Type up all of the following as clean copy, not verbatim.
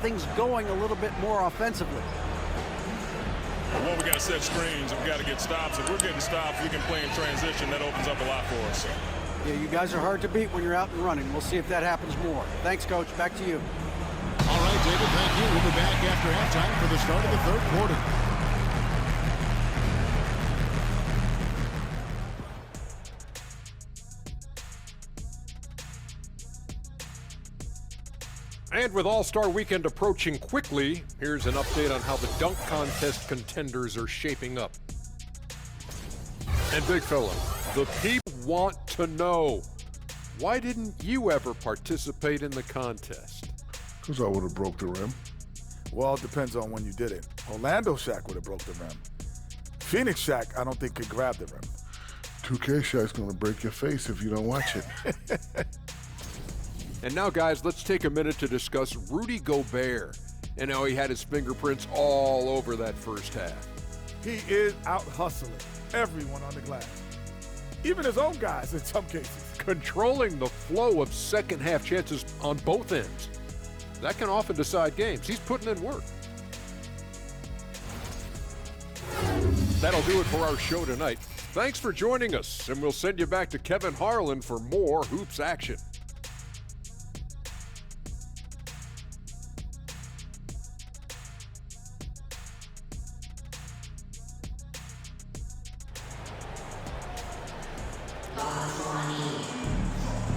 things going a little bit more offensively. Well, we got to set screens. We got to get stops. If we're getting stops, we can play in transition. That opens up a lot for us. Yeah, you guys are hard to beat when you're out and running. We'll see if that happens more. Thanks, Coach. Back to you. All right, David, thank you. We'll be back after halftime for the start of the third quarter. And with All-Star Weekend approaching quickly, here's an update on how the dunk contest contenders are shaping up. And big fella, the people want to know, why didn't you ever participate in the contest? Because I would have broke the rim. Well, it depends on when you did it. Orlando Shaq would have broke the rim. Phoenix Shaq, I don't think could grab the rim. 2K Shaq's going to break your face if you don't watch it. And now, guys, let's take a minute to discuss Rudy Gobert and how he had his fingerprints all over that first half. He is out hustling everyone on the glass, even his own guys in some cases. Controlling the flow of second-half chances on both ends. That can often decide games. He's putting in work. That'll do it for our show tonight. Thanks for joining us, and we'll send you back to Kevin Harlan for more hoops action.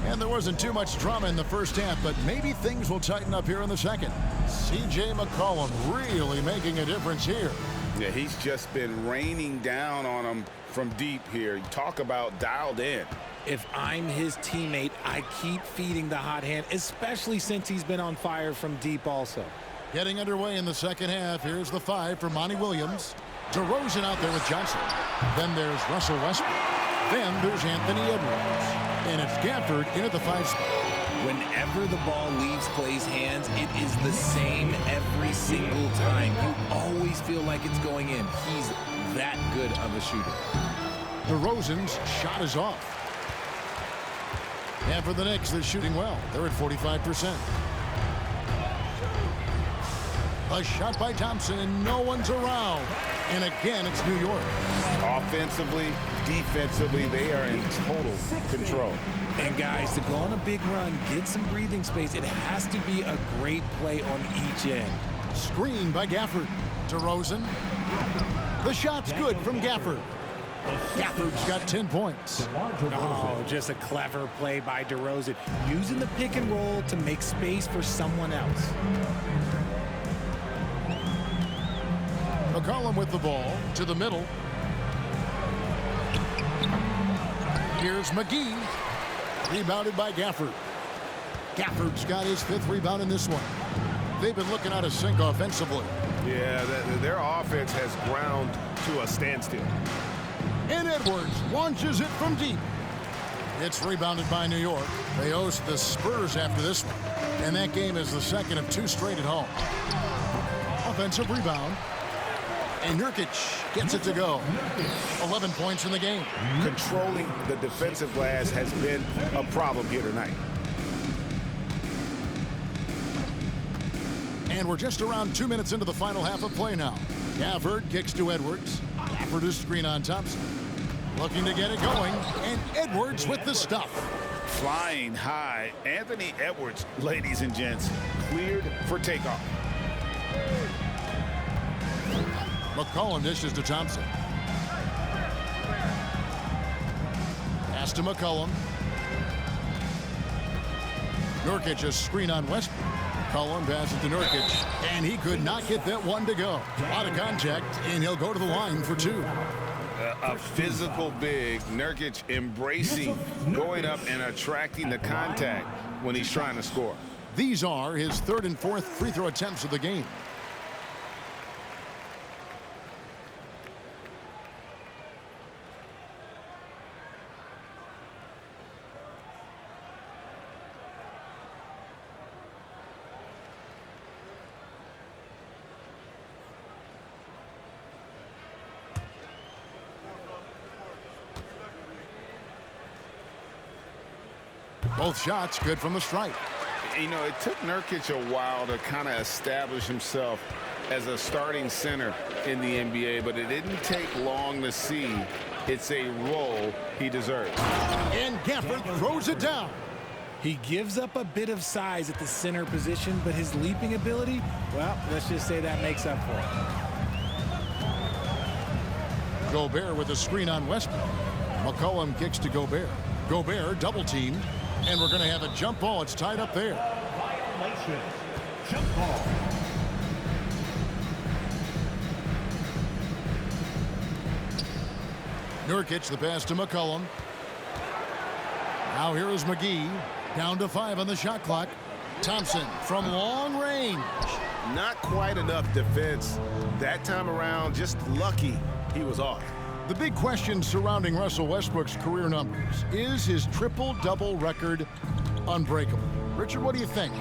And there wasn't too much drama in the first half, but maybe things will tighten up here in the second. C.J. McCollum really making a difference here. Yeah, he's just been raining down on him from deep here. Talk about dialed in. If I'm his teammate, I keep feeding the hot hand, especially since he's been on fire from deep also. Getting underway in the second half. Here's the 5 for Monty Williams. DeRozan out there with Johnson. Then there's Russell Westbrook. Then there's Anthony Edwards. And it's Gafford in at the 5 spot. Whenever the ball leaves Clay's hands, it is the same every single time. You always feel like it's going in. He's that good of a shooter. DeRozan's shot is off. And for the Knicks, they're shooting well. They're at 45%. A shot by Thompson, and no one's around. And again, it's New York. Offensively, defensively, they are in total control. And guys, to go on a big run, get some breathing space, it has to be a great play on each end. Screen by Gafford. DeRozan. The shot's good from Gafford. Gafford's got 10 points. Oh, just a clever play by DeRozan, using the pick and roll to make space for someone else. McCollum with the ball to the middle. Here's McGee. Rebounded by Gafford. Gafford's got his 5th rebound in this one. They've been looking out of sync offensively. Yeah, their offense has ground to a standstill. And Edwards launches it from deep. It's rebounded by New York. They host the Spurs after this one. And that game is the second of 2 straight at home. Offensive rebound. And Nurkic gets it to go. 11 points in the game. Controlling the defensive glass has been a problem here tonight. And we're just around 2 minutes into the final half of play now. Gafford kicks to Edwards. Gafford is screen on Thompson. Looking to get it going. And Edwards with the stuff. Flying high. Anthony Edwards, ladies and gents, cleared for takeoff. McCollum dishes to Thompson. Pass to McCollum. Nurkic a screen on Westbrook. McCollum passes to Nurkic, and he could not get that one to go. A lot of contact, and he'll go to the line for 2. A physical big. Nurkic embracing, going up and attracting the contact when he's trying to score. These are his 3rd and 4th free throw attempts of the game. Both shots good from the stripe. You know, it took Nurkic a while to kind of establish himself as a starting center in the NBA, but it didn't take long to see it's a role he deserves. And Gafford throws it down. He gives up a bit of size at the center position, but his leaping ability, well, let's just say that makes up for it. Gobert with a screen on Westbrook. McCollum kicks to Gobert. Gobert double teamed, and we're going to have a jump ball. It's tied up there. Violation. Jump ball. Nurkic, the pass to McCollum. Now here is McGee. Down to 5 on the shot clock. Thompson from long range. Not quite enough defense that time around. Just lucky he was off. The big question surrounding Russell Westbrook's career numbers. Is his triple-double record unbreakable? Richard, what do you think?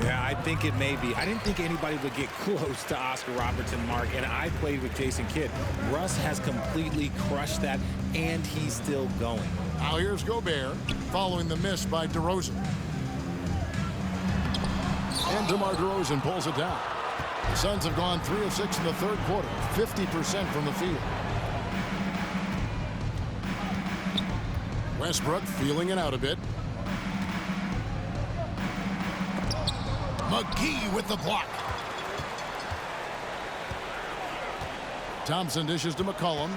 Yeah, I think it may be. I didn't think anybody would get close to Oscar Robertson, Mark, and I played with Jason Kidd. Russ has completely crushed that, and he's still going. Now here's Gobert, following the miss by DeRozan. And DeMar DeRozan pulls it down. The Suns have gone 3 of 6 in the third quarter, 50% from the field. Westbrook feeling it out a bit. McGee with the block. Thompson dishes to McCollum.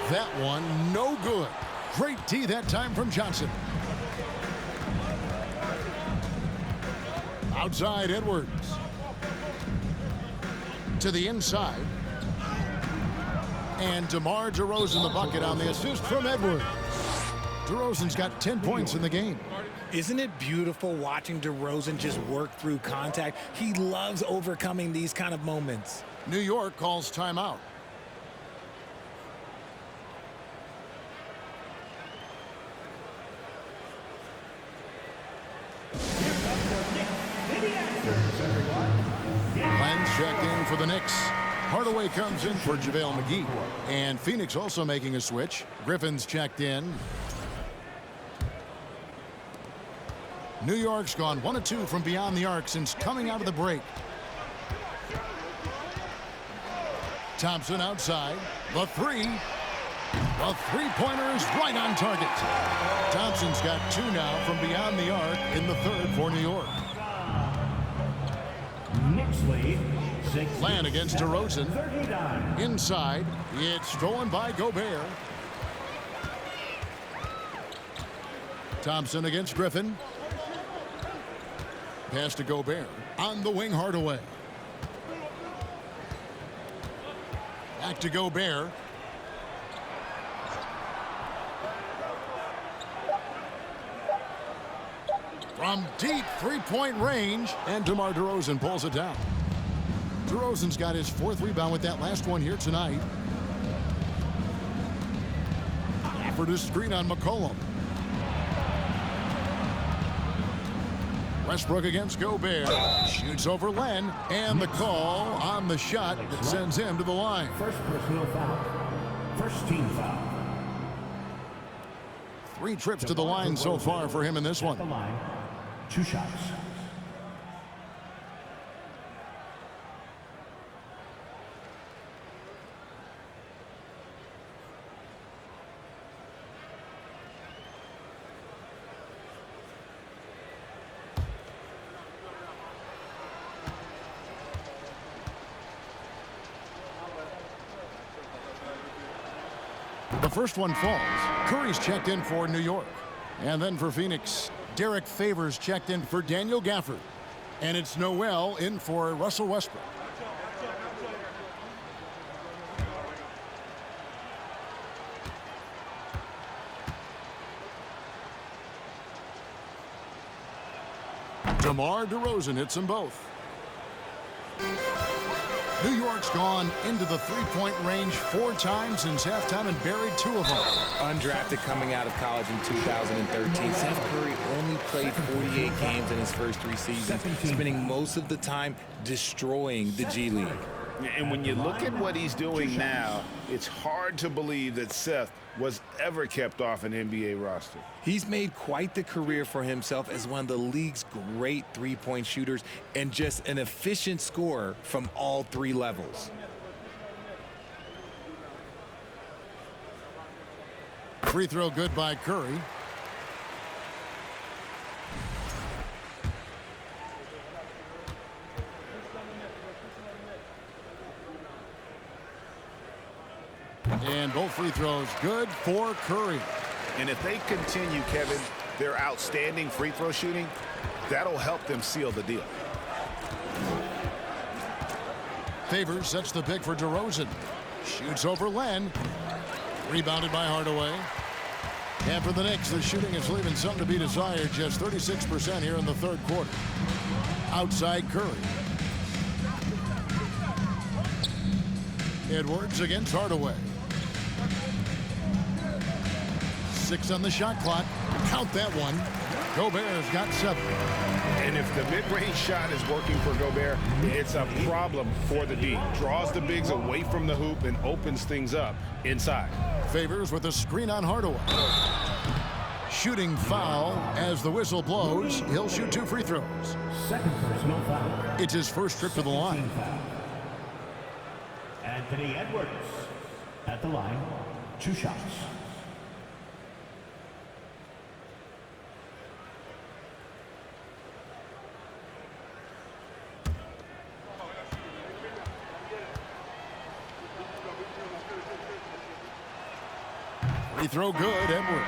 That one, no good. Great D that time from Johnson. Outside, Edwards. To the inside. And DeMar DeRozan the bucket on the assist from Edwards. DeRozan's got 10 points in the game. Isn't it beautiful watching DeRozan just work through contact? He loves overcoming these kind of moments. New York calls timeout. Len's checked in for the Knicks. Hardaway comes in for JaVale McGee. And Phoenix also making a switch. Griffin's checked in. New York's gone 1 of 2 from beyond the arc since coming out of the break. Thompson outside. The three. The three-pointer is right on target. Thompson's got 2 now from beyond the arc in the third for New York. Knicks lead. Land against DeRozan. Inside. It's stolen by Gobert. Thompson against Griffin. Pass to Gobert. On the wing, Hardaway. Back to Gobert. From deep three-point range. And DeMar DeRozan pulls it down. DeRozan's got his 4th rebound with that last one here tonight. Offered a screen on McCollum. Westbrook against Gobert. Shoots over Len. And the call on the shot that sends him to the line. First personal foul. First team foul. 3 trips to the line so far for him in this one. The line. 2 shots. The first one falls. Curry's checked in for New York. And then for Phoenix, Derek Favors checked in for Daniel Gafford. And it's Noel in for Russell Westbrook. DeMar DeRozan hits them both. New York's gone into the three-point range 4 times since halftime and buried 2 of them. Undrafted coming out of college in 2013, Seth Curry only played 48 games in his first 3 seasons, spending most of the time destroying the G League. And when you look at what he's doing now, it's hard to believe that Seth was ever kept off an NBA roster. He's made quite the career for himself as one of the league's great three-point shooters and just an efficient scorer from all three levels. Free throw good by Curry. And both free throws good for Curry. And if they continue, Kevin, their outstanding free throw shooting, that'll help them seal the deal. Favors sets the pick for DeRozan. Shoots over Len. Rebounded by Hardaway. And for the Knicks, the shooting is leaving something to be desired. Just 36% here in the third quarter. Outside Curry. Edwards against Hardaway. 6 on the shot clock. Count that one. Gobert's got 7. And if the mid-range shot is working for Gobert, it's a problem for the D. Draws the bigs away from the hoop and opens things up inside. Favors with a screen on Hardaway. Shooting foul as the whistle blows. He'll shoot 2 free throws. Second personal foul. It's his first trip to the line. Foul. Anthony Edwards at the line. 2 shots. Free throw good, Edwards.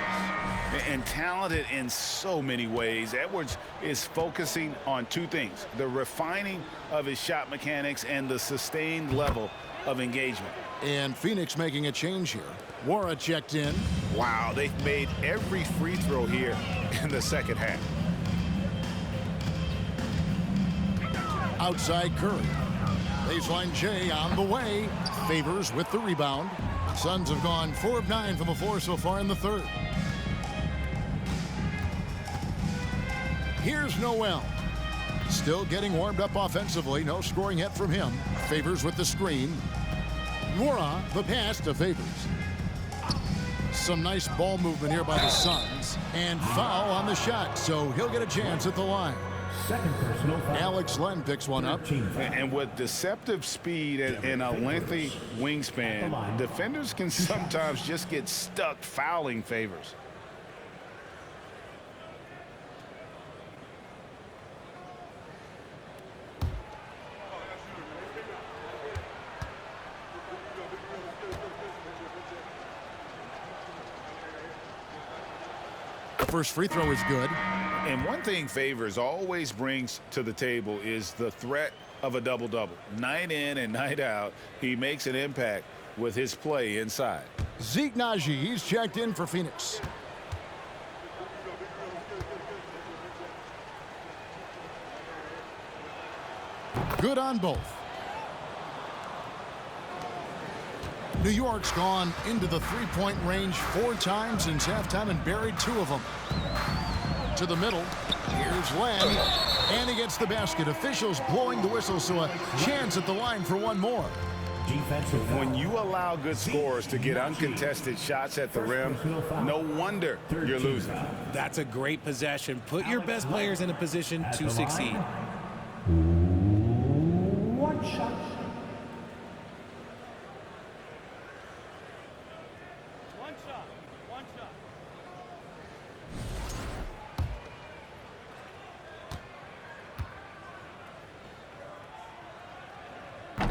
And talented in so many ways. Edwards is focusing on 2 things: the refining of his shot mechanics and the sustained level of engagement. And Phoenix making a change here. Wara checked in. Wow, they've made every free throw here in the second half. Outside Curry. Baseline J on the way. Favors with the rebound. Suns have gone 4 of 9 from the floor so far in the third. Here's Noel. Still getting warmed up offensively. No scoring yet from him. Favors with the screen. Wara, the pass to Favors. Some nice ball movement here by the Suns. And foul on the shot, so he'll get a chance at the line. Second personal foul. Alex Len picks one up. And with deceptive speed and a lengthy wingspan, defenders can sometimes just get stuck fouling Favors. The first free throw is good. And one thing Favors always brings to the table is the threat of a double-double. Night in and night out, he makes an impact with his play inside. Zeke Naji, he's checked in for Phoenix. Good on both. New York's gone into the three-point range 4 times since halftime and buried 2 of them. To the middle. Here's Len. And he gets the basket. Officials blowing the whistle, so a chance at the line for one more. When you allow good scorers to get uncontested shots at the rim, no wonder you're losing. That's a great possession. Put your best players in a position to succeed. One shot.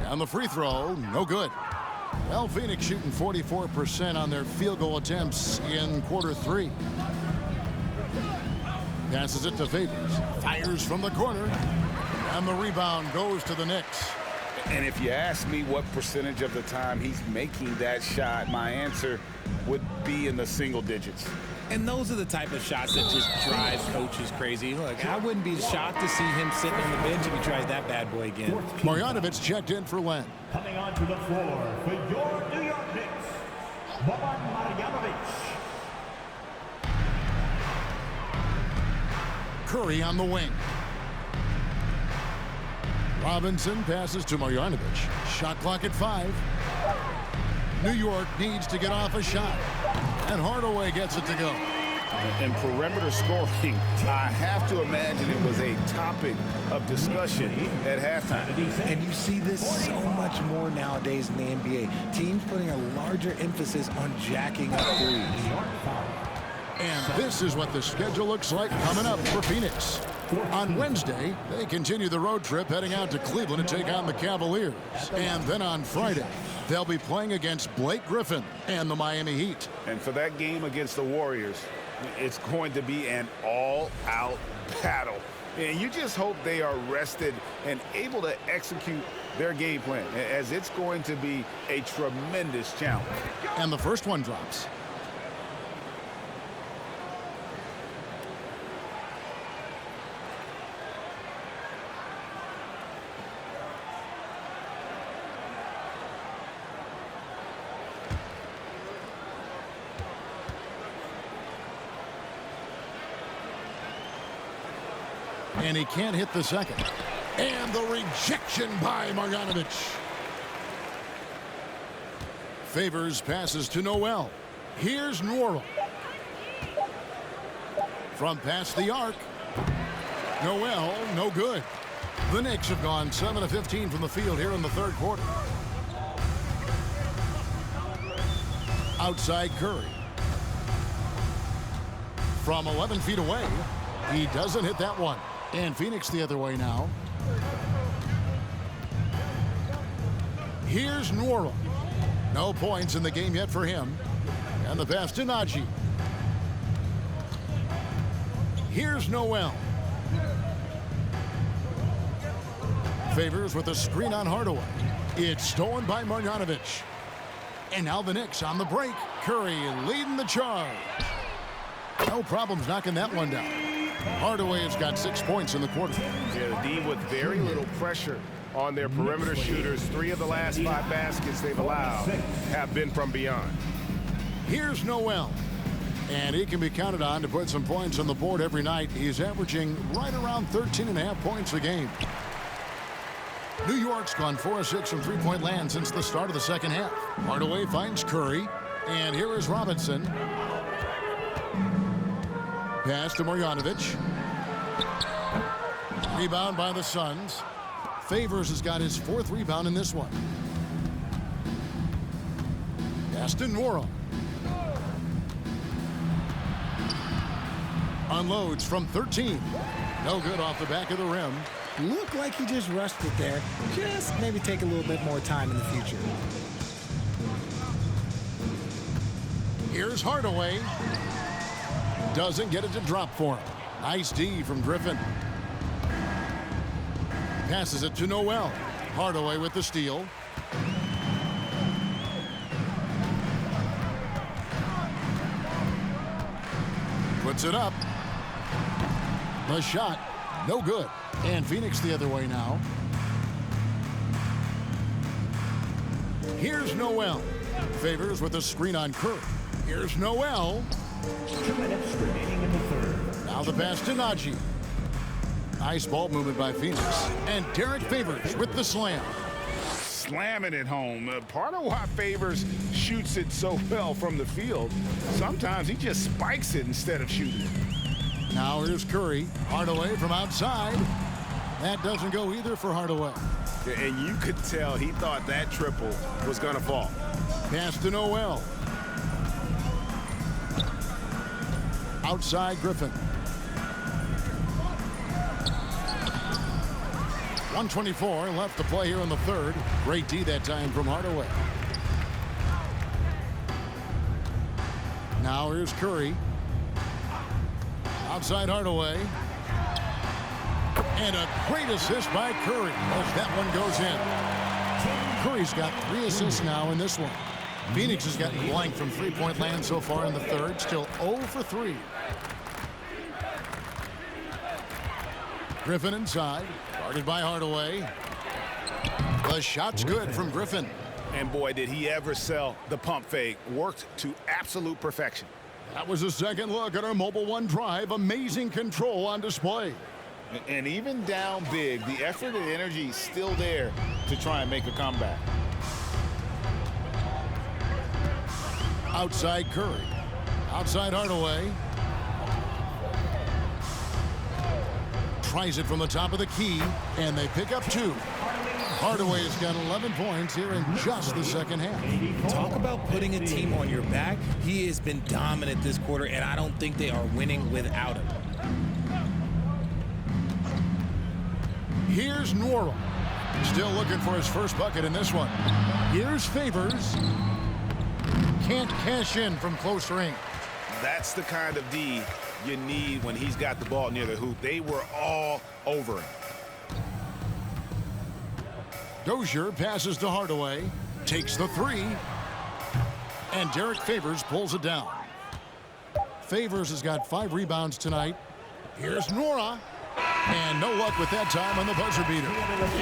On the free throw, no good. Well, Phoenix shooting 44% on their field goal attempts in quarter 3. Passes it to Favors. Fires from the corner. And the rebound goes to the Knicks. And if you ask me what percentage of the time he's making that shot, my answer would be in the single digits. And those are the type of shots that just drive coaches crazy. Look, I wouldn't be shocked to see him sitting on the bench if he tries that bad boy again. Marjanovic checked in for Len. Coming onto the floor for your New York Knicks, Boban Marjanovic. Curry on the wing. Robinson passes to Marjanovic. Shot clock at 5. New York needs to get off a shot. And Hardaway gets it to go. And perimeter scoring, I have to imagine it was a topic of discussion at halftime. And you see this so much more nowadays in the NBA. Teams putting a larger emphasis on jacking up threes. And this is what the schedule looks like coming up for Phoenix. On Wednesday, they continue the road trip heading out to Cleveland to take on the Cavaliers. And then on Friday, they'll be playing against Blake Griffin and the Miami Heat. And for that game against the Warriors, it's going to be an all-out battle. And you just hope they are rested and able to execute their game plan, as it's going to be a tremendous challenge. And the first one drops. And he can't hit the second. And the rejection by Marjanovic. Favors passes to Noel. Here's Noel. From past the arc. Noel, no good. The Knicks have gone 7 of 15 from the field here in the third quarter. Outside Curry. From 11 feet away, he doesn't hit that one. And Phoenix the other way now. Here's Nwora. No points in the game yet for him. And the pass to Najee. Here's Noel. Favors with a screen on Hardaway. It's stolen by Marjanovic. And now the Knicks on the break. Curry leading the charge. No problems knocking that one down. Hardaway has got 6 points in the quarter. Yeah, the D with very little pressure on their perimeter shooters. 3 of the last 5 baskets they've allowed have been from beyond. Here's Noel. And he can be counted on to put some points on the board every night. He's averaging right around 13.5 points a game. New York's gone 4 of 6 from three-point land since the start of the second half. Hardaway finds Curry. And here is Robinson. Pass to Marjanovic. Rebound by the Suns. Favors has got his 4th rebound in this one. Pass to Nwora. Unloads from 13. No good off the back of the rim. Looked like he just rushed it there. Just maybe take a little bit more time in the future. Here's Hardaway. Doesn't get it to drop for him. Nice D from Griffin. Passes it to Noel. Hardaway with the steal. Puts it up. The shot, no good. And Phoenix the other way now. Here's Noel. Favors with a screen on Curry. Here's Noel. 2 minutes remaining in the third. Now the pass to Najee. Nice ball movement by Phoenix. And Derek Favors with the slam. Slamming it home. Part of why Favors shoots it so well from the field, sometimes he just spikes it instead of shooting it. Now here's Curry. Hardaway from outside. That doesn't go either for Hardaway. And you could tell he thought that triple was going to fall. Pass to Noel. Outside Griffin. 124 left to play here in the third. Great D that time from Hardaway. Now here's Curry. Outside Hardaway. And a great assist by Curry as that one goes in. Curry's got 3 assists now in this one. Phoenix has gotten blank from three-point land so far in the third. Still 0 for 3. Griffin inside. Guarded by Hardaway. The shot's good from Griffin. And boy, did he ever sell the pump fake. Worked to absolute perfection. That was a second look at our Mobile One Drive. Amazing control on display. And even down big, the effort and energy is still there to try and make a comeback. Outside Curry. Outside Hardaway. Tries it from the top of the key, and they pick up 2. Hardaway's got 11 points here in just the second half. Talk about putting a team on your back. He has been dominant this quarter, and I don't think they are winning without him. Here's Nora. Still looking for his first bucket in this one. Here's Favors. Can't cash in from close range. That's the kind of D you need when he's got the ball near the hoop. They were all over him. Dozier passes to Hardaway. Takes the 3. And Derek Favors pulls it down. Favors has got 5 rebounds tonight. Here's Nora. And no luck with that time on the buzzer beater.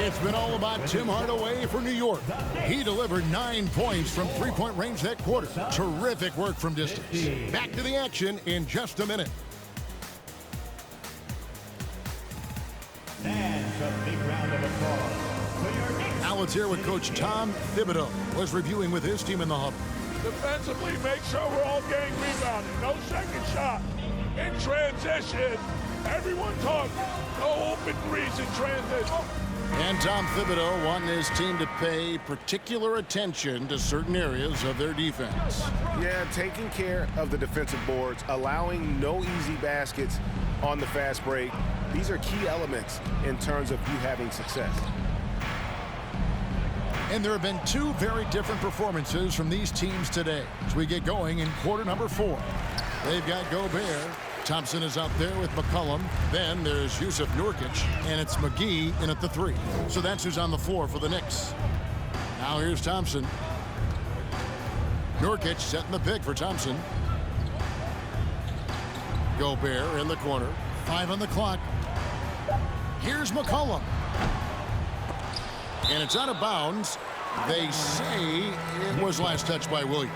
It's been all about Tim Hardaway for New York. He delivered 9 points from three-point range that quarter. Terrific work from distance. Back to the action in just a minute. And a big round of applause for your Knicks. Now let's hear what Coach Tom Thibodeau was reviewing with his team in the hub. Defensively, make sure we're all getting rebounded. No second shot. In transition, everyone talk. No open threes in transition. And Tom Thibodeau wanting his team to pay particular attention to certain areas of their defense. Yeah, taking care of the defensive boards, allowing no easy baskets on the fast break. These are key elements in terms of you having success. And there have been 2 very different performances from these teams today as we get going in quarter number 4. They've got Gobert. Thompson is out there with McCollum. Then there's Yusuf Nurkic, and it's McGee in at the 3. So that's who's on the floor for the Knicks. Now here's Thompson. Nurkic setting the pick for Thompson. Gobert in the corner. 5 on the clock. Here's McCollum. And it's out of bounds. They say it was last touched by Williams.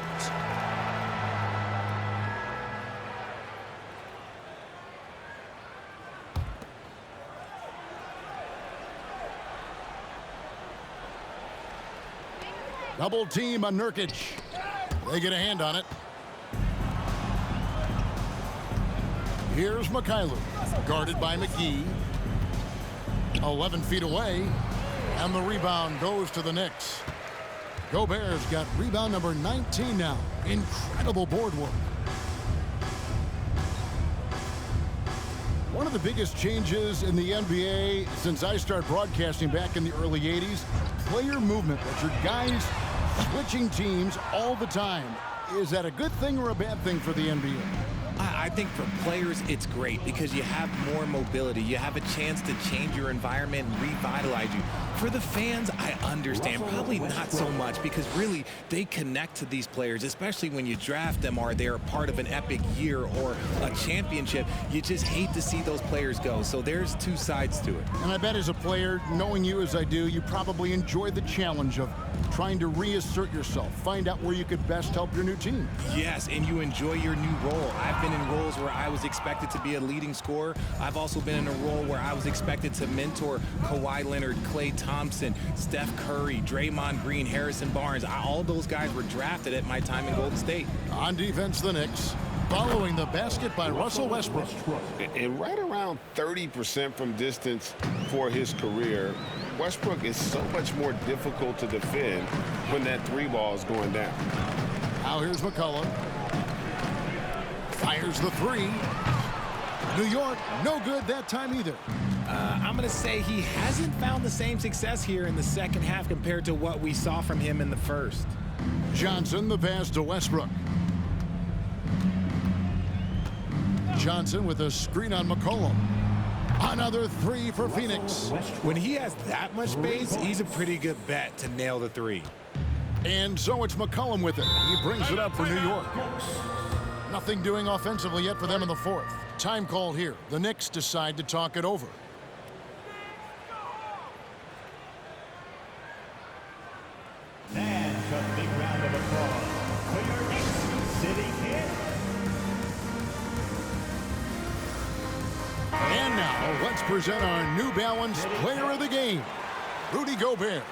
Double team on Nurkic. They get a hand on it. Here's Mikhailuk, guarded by McGee. 11 feet away, and the rebound goes to the Knicks. Gobert's got rebound number 19 now. Incredible board work. One of the biggest changes in the NBA since I started broadcasting back in the early 80s, player movement. That's your guys switching teams all the time. Is that a good thing or a bad thing for the NBA? I think for players, it's great because you have more mobility. You have a chance to change your environment and revitalize you. For the fans, I understand. Probably not so much because really they connect to these players, especially when you draft them or they're a part of an epic year or a championship. You just hate to see those players go. So there's 2 sides to it. And I bet as a player, knowing you as I do, you probably enjoy the challenge of trying to reassert yourself, find out where you could best help your new team. Yes, and you enjoy your new role. I've been in roles where I was expected to be a leading scorer. I've also been in a role where I was expected to mentor Kawhi Leonard, Klay Thompson, Steph Curry, Draymond Green, Harrison Barnes. All those guys were drafted at my time in Golden State. On defense, the Knicks, following the basket by Russell Westbrook. And right around 30% from distance for his career. Westbrook is so much more difficult to defend when that 3 ball is going down. Now here's McCollum. Fires the 3. New York, no good that time either. I'm going to say he hasn't found the same success here in the second half compared to what we saw from him in the first. Johnson, the pass to Westbrook. Johnson with a screen on McCollum. Another 3 for Phoenix. When he has that much space, he's a pretty good bet to nail the 3. And so it's McCollum with it. He brings it up for New York. Nothing doing offensively yet for them in the 4th. Time called here. The Knicks decide to talk it over. And a big round of applause for your Knicks sitting here. And now Well, let's present our New Balance Player of the Game, Rudy Gobert.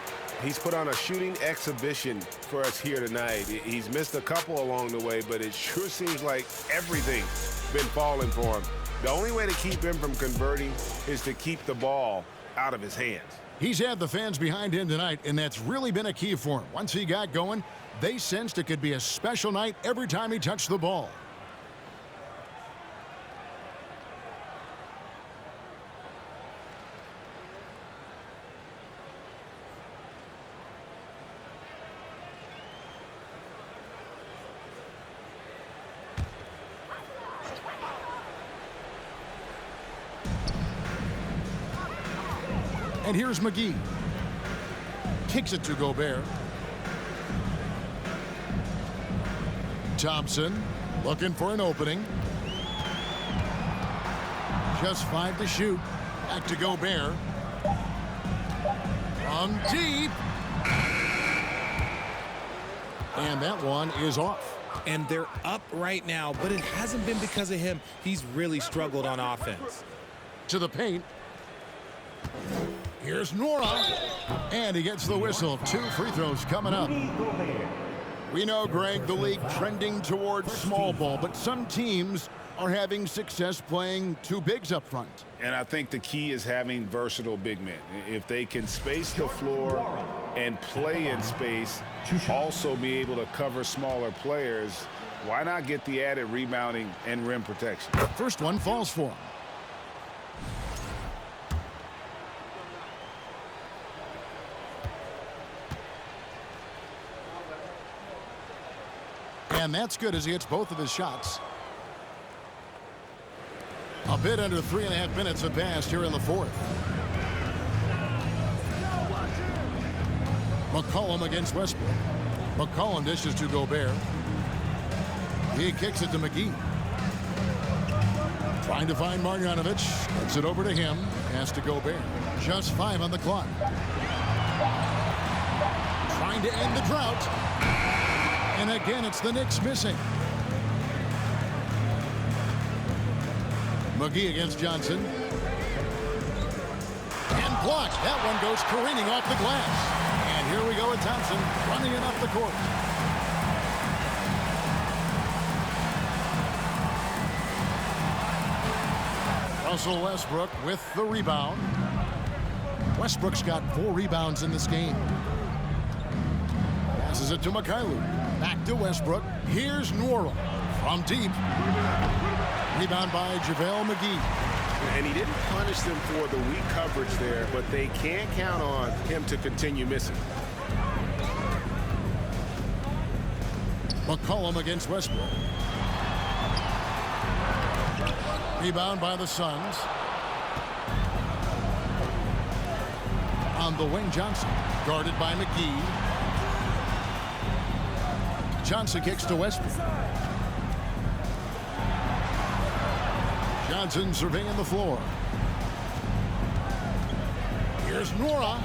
He's put on a shooting exhibition for us here tonight. He's missed a couple along the way, but it sure seems like everything's been falling for him. The only way to keep him from converting is to keep the ball out of his hands. He's had the fans behind him tonight, and that's really been a key for him. Once he got going, they sensed it could be a special night every time he touched the ball. And here's McGee. Kicks it to Gobert. Thompson looking for an opening. Just 5 to shoot. Back to Gobert. From deep. And that one is off. And they're up right now, but it hasn't been because of him. He's really struggled on offense. To the paint. Here's Nora, and he gets the whistle. 2 free throws coming up. We know, Greg, the league trending towards small ball, but some teams are having success playing 2 bigs up front. And I think the key is having versatile big men. If they can space the floor and play in space, also be able to cover smaller players, why not get the added rebounding and rim protection? First one falls for him. And that's good as he hits both of his shots. A bit under 3.5 minutes have passed here in the 4th. McCollum against Westbrook. McCollum dishes to Gobert. He kicks it to McGee. Trying to find Marjanovic. Gets it over to him. Pass to Gobert. Just 5 on the clock. Trying to end the drought. And again, it's the Knicks missing. McGee against Johnson. And blocked. That one goes careening off the glass. And here we go with Thompson running it up the court. Russell Westbrook with the rebound. Westbrook's got 4 rebounds in this game. Passes it to Mikhailuk. Back to Westbrook. Here's Nora from deep. Rebound by JaVale McGee. And he didn't punish them for the weak coverage there, but they can't count on him to continue missing. McCollum against Westbrook. Rebound by the Suns. On the wing, Johnson. Guarded by McGee. Johnson kicks to Westbrook. Johnson surveying the floor. Here's Nora.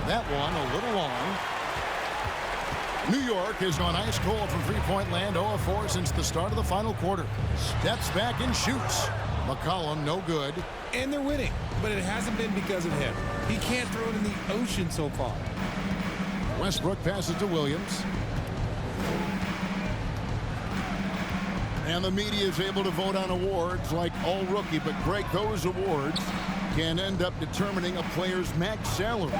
That one a little long. New York has gone ice cold from three-point land, 0 of 4 since the start of the final quarter. Steps back and shoots. McCollum no good. And they're winning, but it hasn't been because of him. He can't throw it in the ocean so far. Westbrook passes to Williams. And the media is able to vote on awards like All Rookie, but Greg, those awards can end up determining a player's max salary.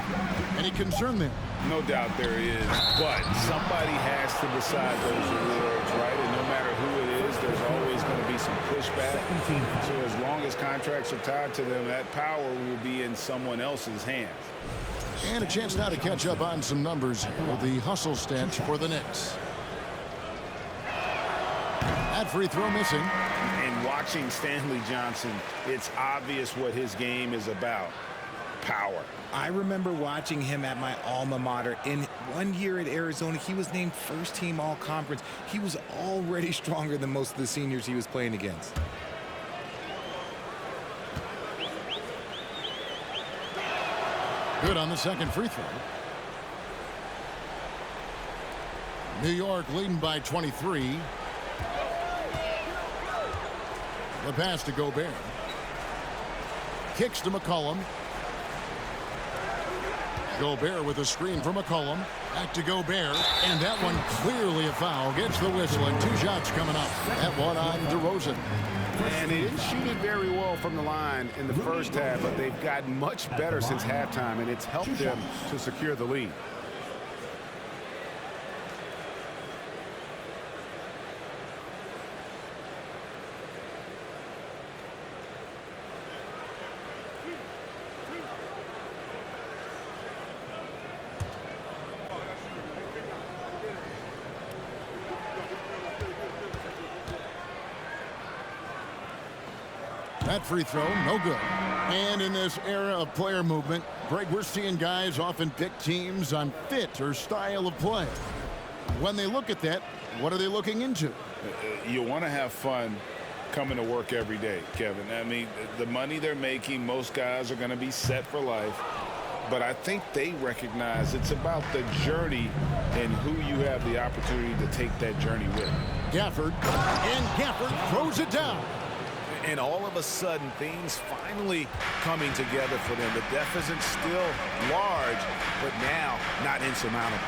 Any concern there? No doubt there is, but somebody has to decide those awards, right? And no matter who it is, there's always going to be some pushback. So as long as contracts are tied to them, that power will be in someone else's hands. And a chance now to catch up on some numbers with the hustle stats for the Knicks. That free throw missing. And watching Stanley Johnson, it's obvious what his game is about. Power. I remember watching him at my alma mater. In 1 year at Arizona, he was named first-team all-conference. He was already stronger than most of the seniors he was playing against. Good on the second free throw. New York leading by 23. The pass to Gobert. Kicks to McCollum. Gobert with a screen from McCollum. Back to Gobert. And that one clearly a foul. Gets the whistle and 2 shots coming up. That one on DeRozan. And they didn't shoot it very well from the line in the first half, but they've gotten much better since halftime, and it's helped them to secure the lead. That free throw, no good. And in this era of player movement, Greg, we're seeing guys often pick teams on fit or style of play. When they look at that, what are they looking into? You want to have fun coming to work every day, Kevin. I mean, the money they're making, most guys are going to be set for life. But I think they recognize it's about the journey and who you have the opportunity to take that journey with. Gafford, and Gafford throws it down. And all of a sudden, things finally coming together for them. The deficit's still large, but now not insurmountable.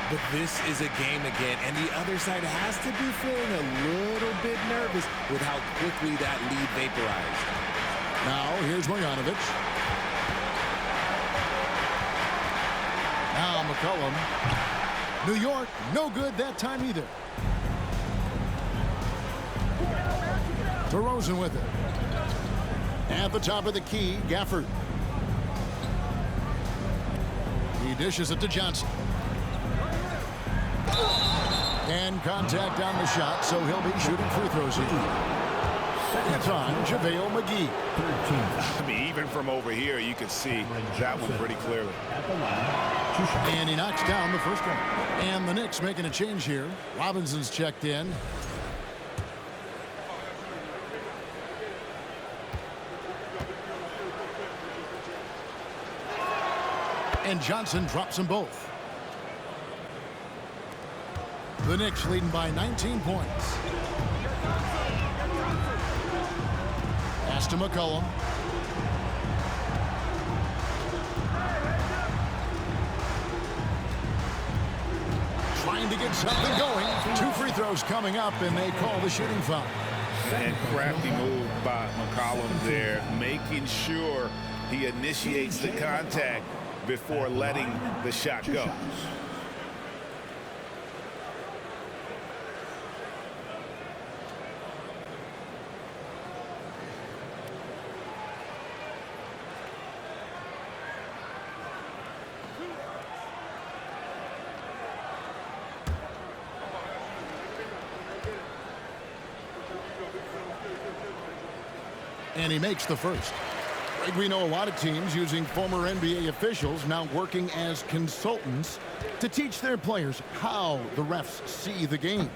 But this is a game again, and the other side has to be feeling a little bit nervous with how quickly that lead vaporized. Now, here's Marjanovic. Now, McCollum. New York, no good that time either. DeRozan with it. At the top of the key, Gafford. He dishes it to Johnson. And contact on the shot, so he'll be shooting free throws here. It's on JaVale McGee. I mean, even from over here, you can see that one pretty clearly. And he knocks down the first one. And the Knicks making a change here. Robinson's checked in. And Johnson drops them both. The Knicks leading by 19 points. Pass to McCollum. Trying to get something going. 2 free throws coming up, and they call the shooting foul. And crafty move by McCollum there, making sure he initiates the contact before letting the shot go. And he makes the first. We know a lot of teams using former NBA officials now working as consultants to teach their players how the refs see the game.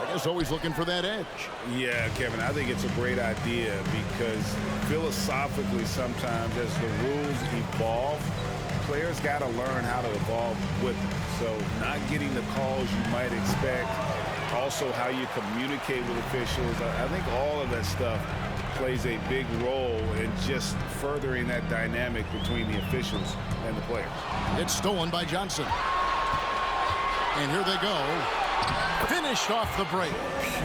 I guess always looking for that edge. Yeah, Kevin, I think it's a great idea because philosophically sometimes as the rules evolve, players got to learn how to evolve with them. So not getting the calls you might expect, also how you communicate with officials. I think all of that stuff plays a big role in just furthering that dynamic between the officials and the players. It's stolen by Johnson. And here they go. Finished off the break.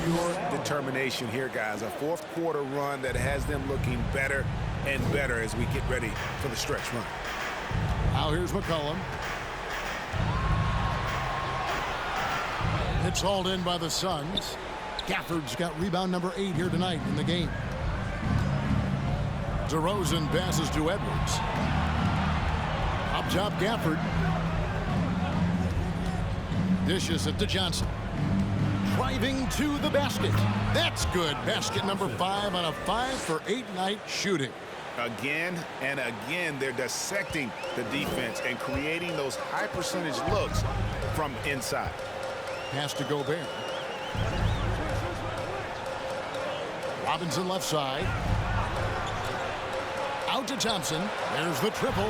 Pure determination here, guys. A fourth quarter run that has them looking better and better as we get ready for the stretch run. Now here's McCollum. It's hauled in by the Suns. Gafford's got rebound number 8 here tonight in the game. DeRozan passes to Edwards. Up top, Gafford. Dishes it to Johnson. Driving to the basket. That's good. Basket number 5 on a 5-for-8 night shooting. Again and again, they're dissecting the defense and creating those high percentage looks from inside. Pass to Gobert. Robinson left side. Out to Thompson. There's the triple.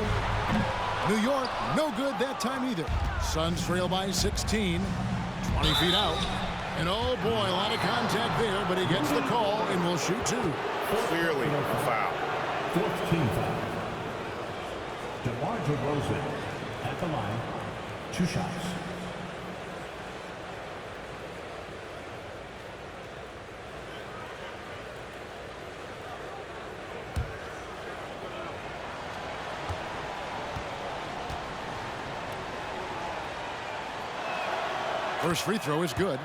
New York, no good that time either. Suns trail by 16. 20 feet out. And oh boy, a lot of contact there, but he gets the call and will shoot 2. Clearly a foul. 14 foul. DeMar DeRozan at the line. 2 shots. First free throw is good.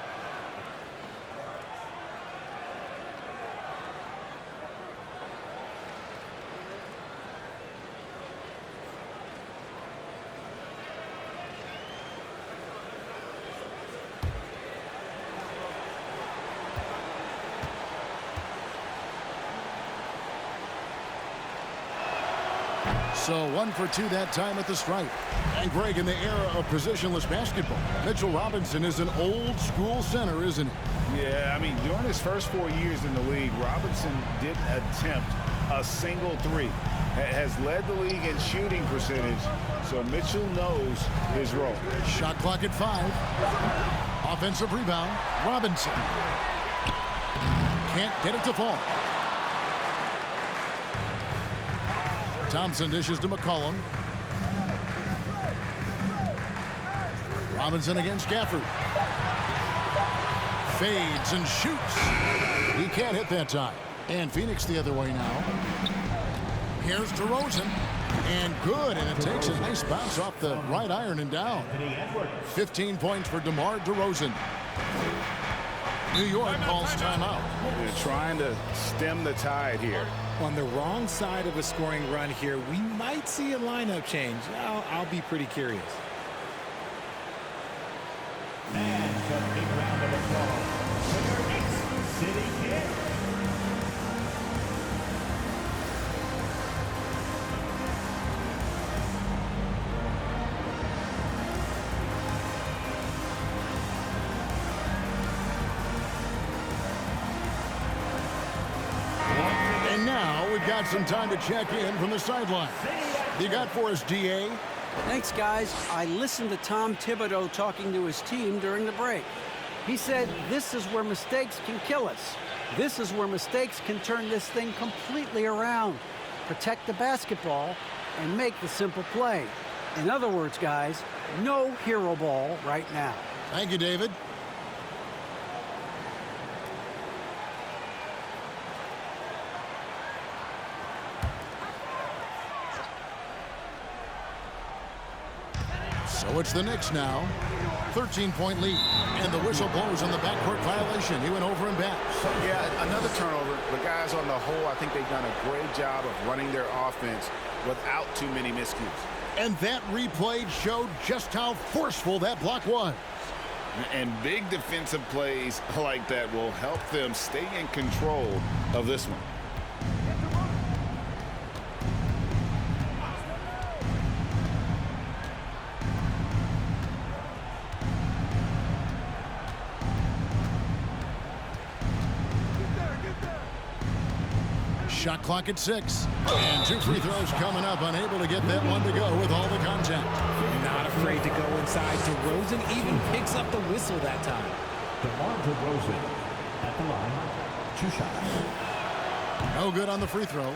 So 1 for 2 that time at the stripe. And Greg, in the era of positionless basketball, Mitchell Robinson is an old school center, isn't he? Yeah, I mean, during his first 4 years in the league, Robinson didn't attempt a single three. Has led the league in shooting percentage, so Mitchell knows his role. Shot clock at 5. Offensive rebound. Robinson can't get it to fall. Thompson dishes to McCollum. Robinson against Gafford. Fades and shoots. He can't hit that time. And Phoenix the other way now. Here's DeRozan. And good. And it takes a nice bounce off the right iron and down. 15 points for DeMar DeRozan. New York calls timeout. They're trying to stem the tide here. On the wrong side of a scoring run here, we might see a lineup change. I'll be pretty curious. And a big round of applause for your Knicks sitting here. And now we've got some time to check in from the sideline. You got for us, DA? Thanks, guys. I listened to Tom Thibodeau talking to his team during the break. He said, this is where mistakes can kill us. This is where mistakes can turn this thing completely around. Protect the basketball and make the simple play. In other words, guys, no hero ball right now. Thank you, David. So it's the Knicks now. 13-point lead. And the whistle blows on the backcourt violation. He went over and back. Yeah, another turnover. But guys, on the whole, I think they've done a great job of running their offense without too many miscues. And that replay showed just how forceful that block was. And big defensive plays like that will help them stay in control of this one. Shot clock at 6. And 2 free throws coming up. Unable to get that one to go with all the contact. Not afraid to go inside. DeRozan even picks up the whistle that time. DeMar DeRozan at the line. 2 shots. No good on the free throw.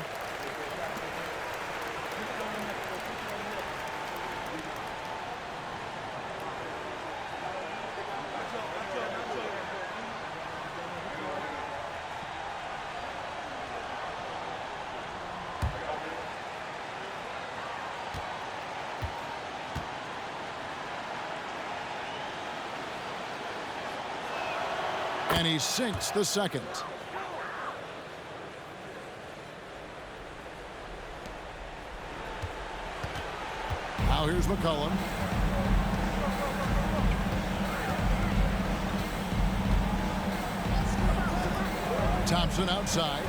And he sinks the second. Now here's McCollum. Thompson outside.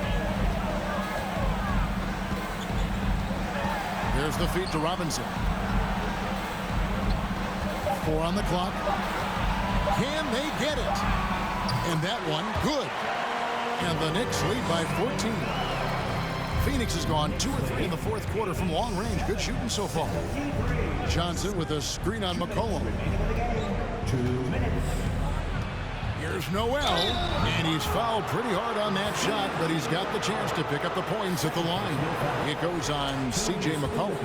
There's the feed to Robinson. 4 on the clock. Can they get it? And that one, good. And the Knicks lead by 14. Phoenix has gone 2 or 3 in the fourth quarter from long range. Good shooting so far. Johnson with a screen on McCollum. 2 minutes. Here's Noel, and he's fouled pretty hard on that shot, but he's got the chance to pick up the points at the line. It goes on C.J. McCollum.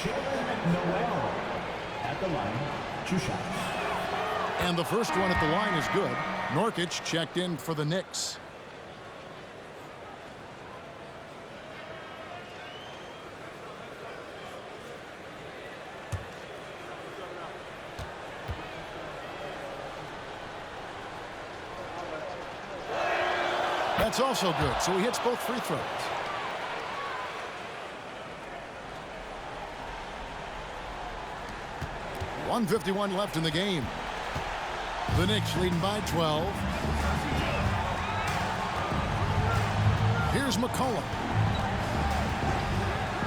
Noel. At the line, 2 shots. And the first one at the line is good. Nurkic checked in for the Knicks. That's also good, so he hits both free throws. .151 left in the game. The Knicks leading by 12. Here's McCollum.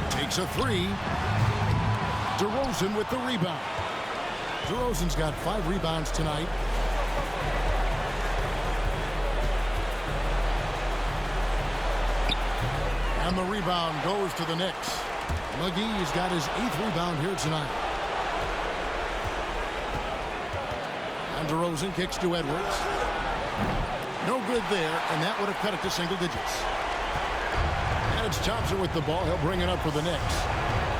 Takes a 3. DeRozan with the rebound. DeRozan's got 5 rebounds tonight. And the rebound goes to the Knicks. McGee's got his 8th rebound here tonight. And DeRozan kicks to Edwards. No good there, and that would have cut it to single digits. And it's Thompson with the ball. He'll bring it up for the Knicks.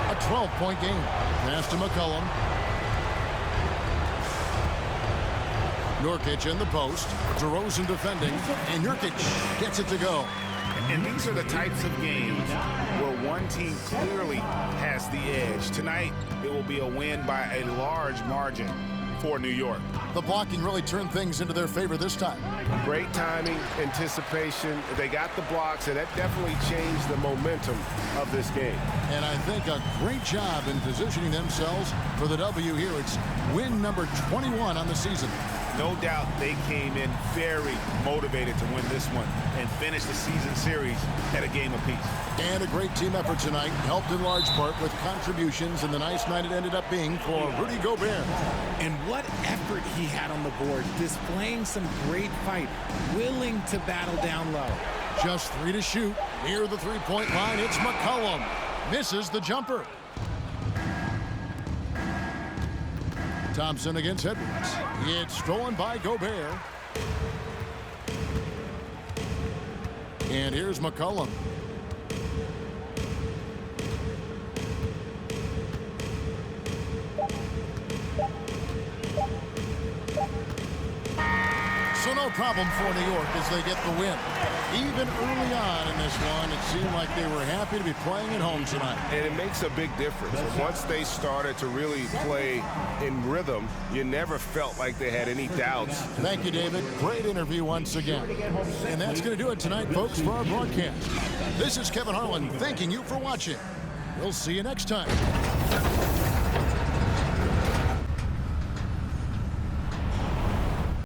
A 12-point game. Pass to McCollum. Nurkic in the post. DeRozan defending. And Nurkic gets it to go. And these are the types of games where one team clearly has the edge. Tonight, it will be a win by a large margin for New York. The blocking really turned things into their favor this time. Great timing, anticipation. They got the blocks, and that definitely changed the momentum of this game. And I think a great job in positioning themselves for the W here. It's win number 21 on the season. No doubt they came in very motivated to win this one and finish the season series at a game apiece. And a great team effort tonight, helped in large part with contributions, and the nice night it ended up being for Rudy Gobert. And what effort he had on the board, displaying some great fight, willing to battle down low. Just 3 to shoot. Near the three-point line, it's McCollum. Misses the jumper. Thompson against Edwards. It's stolen by Gobert. And here's McCollum. So no problem for New York as they get the win. Even early on in this one, it seemed like they were happy to be playing at home tonight. And it makes a big difference. Once they started to really play in rhythm, you never felt like they had any doubts. Thank you, David. Great interview once again. And that's going to do it tonight, folks, for our broadcast. This is Kevin Harlan thanking you for watching. We'll see you next time.